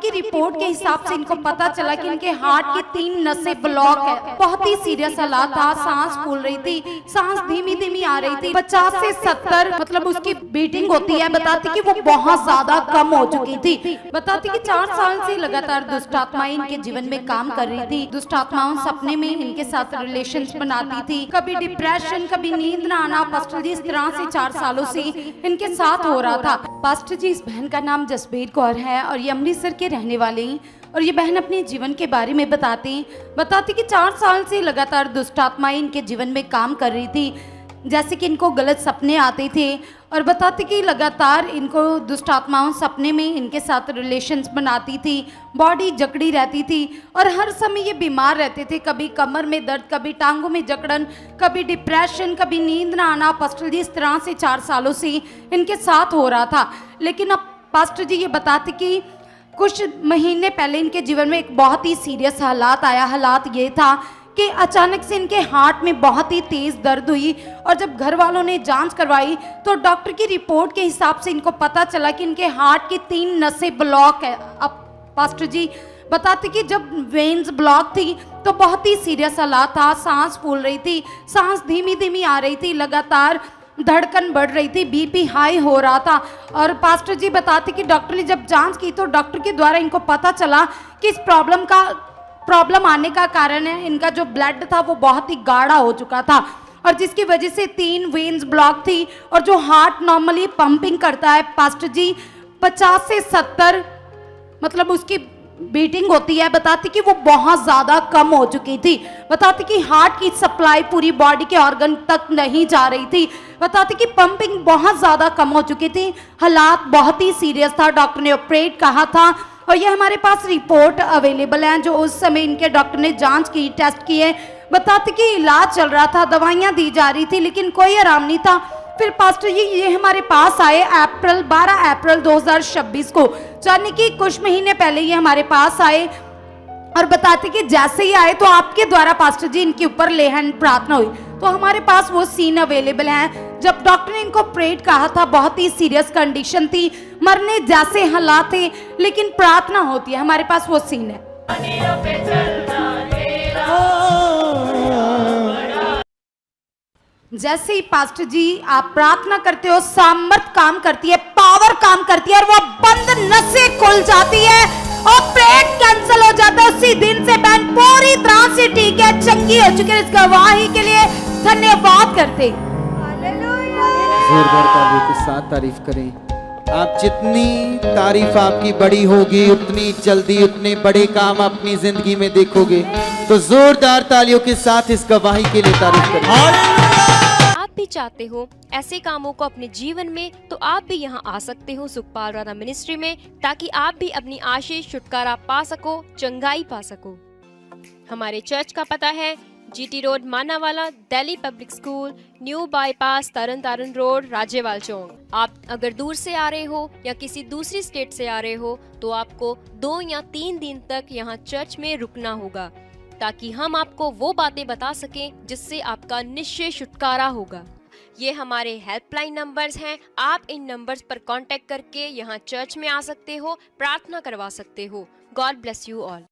की रिपोर्ट के हिसाब से इनको पता चला कि इनके हार्ट की 3 नसें ब्लॉक है। बहुत ही सीरियस हालात था, सांस फूल रही थी, सांस धीमी धीमी आ रही थी। 50 से 70 मतलब उसकी बीटिंग होती है, बताती कि वो बहुत ज्यादा कम हो चुकी थी। बताती कि 4 साल से लगातार दुष्ट आत्माएं इनके जीवन में काम कर रही थी। दुष्ट आत्माओं सपने में इनके साथ रिलेशंस बनाती थी, कभी डिप्रेशन, कभी नींद ना आना। पास्टर जी इस तरह से 4 सालों से इनके साथ हो रहा था। पास्टर जी, इस बहन का नाम जसबीर कौर है और ये अमृतसर के रहने वाले हैं। और ये बहन अपने जीवन के बारे में बताती कि 4 साल से लगातार दुष्ट आत्माएं इनके जीवन में काम कर रही थी, जैसे कि इनको गलत सपने आते थे। और बताती कि लगातार इनको दुष्ट आत्माओं सपने में इनके साथ रिलेशंस बनाती थी, बॉडी जकड़ी रहती थी और हर समय ये बीमार रहते थे। कभी कमर में दर्द, कभी टांगों में जकड़न, कभी डिप्रेशन, कभी नींद ना आना। पास्टर जी इस तरह से 4 सालों से इनके साथ हो रहा था। लेकिन अब पास्टर जी ये बताते कि कुछ महीने पहले इनके जीवन में एक बहुत ही सीरियस हालात आया। हालात ये था कि अचानक से इनके हार्ट में बहुत ही तेज दर्द हुई और जब घर वालों ने जांच करवाई तो डॉक्टर की रिपोर्ट के हिसाब से इनको पता चला कि इनके हार्ट की 3 नसें ब्लॉक है। अब पास्टर जी बताते कि जब वेन्स ब्लॉक थी तो बहुत ही सीरियस हालात था, सांस फूल रही थी, सांस धीमी धीमी आ रही थी, लगातार धड़कन बढ़ रही थी, बीपी हाई हो रहा था। और पास्टर जी बताते कि डॉक्टर ने जब जांच की तो डॉक्टर के द्वारा इनको पता चला कि इस प्रॉब्लम आने का कारण है इनका जो ब्लड था वो बहुत ही गाढ़ा हो चुका था और जिसकी वजह से 3 वेन्स ब्लॉक थी। और जो हार्ट नॉर्मली पंपिंग करता है पास्टर जी 50 से 70 मतलब उसकी बीटिंग होती है, बताती कि वो बहुत ज़्यादा कम हो चुकी थी। बताती कि हार्ट की सप्लाई पूरी बॉडी के ऑर्गन तक नहीं जा रही थी। बताती कि पंपिंग बहुत ज़्यादा कम हो चुकी थी, हालात बहुत ही सीरियस था। डॉक्टर ने ऑपरेट कहा था और ये हमारे पास रिपोर्ट अवेलेबल है जो उस समय इनके डॉक्टर ने जांच की, टेस्ट किए। बताते कि इलाज चल रहा था, दवाइयाँ दी जा रही थी लेकिन कोई आराम नहीं था। फिर पास्टर जी ये हमारे पास आए 12 अप्रैल 2026 को, यानी कि कुछ महीने पहले ये हमारे पास आए और बताते कि जैसे ही आए तो आपके द्वारा पास्टर जी इनके ऊपर लेहन प्रार्थना हुई। तो हमारे पास वो सीन अवेलेबल है जब डॉक्टर ने इनको ऑपरेट कहा था। बहुत ही सीरियस कंडीशन थी, मरने जैसे हालात थे, लेकिन प्रार्थना होती है। हमारे पास वो सीन है। जैसे ही पास्टर जी आप प्रार्थना करते हो, सामर्थ काम करती है, पावर काम करती है और वो बंद नसें खुल जाती है, ऑपरेट कैंसिल हो जाता है। उसी दिन से बहन पूरी तरह से ठीक है, चंगी हो चुकी है। इस गवाही के लिए धन्यवाद करते। जोरदार तालियों के साथ तारीफ करें। आप जितनी तारीफ आपकी बड़ी होगी उतनी जल्दी उतने बड़े काम अपनी जिंदगी में देखोगे। तो जोरदार तालियों के साथ इस गवाही के लिए तारीफ करें। आप भी चाहते हो ऐसे कामों को अपने जीवन में, तो आप भी यहाँ आ सकते हो सुखपाल राणा मिनिस्ट्री में, ताकि आप भी अपनी आशीष छुटकारा पा सको, चंगाई पा सको। हमारे चर्च का पता है GT road Manawala, Delhi public school, new bypass, Taran Taran road, Rajyawal Chowk. आप अगर दूर से आ रहे हो या किसी दूसरी स्टेट से आ रहे हो तो आपको 2 या 3 दिन तक यहाँ चर्च में रुकना होगा, ताकि हम आपको वो बातें बता सकें जिससे आपका निश्चय छुटकारा होगा। ये हमारे हेल्पलाइन नंबर्स हैं, आप इन नंबर्स पर कांटेक्ट करके यहाँ चर्च में आ सकते हो, प्रार्थना करवा सकते हो। God bless you all.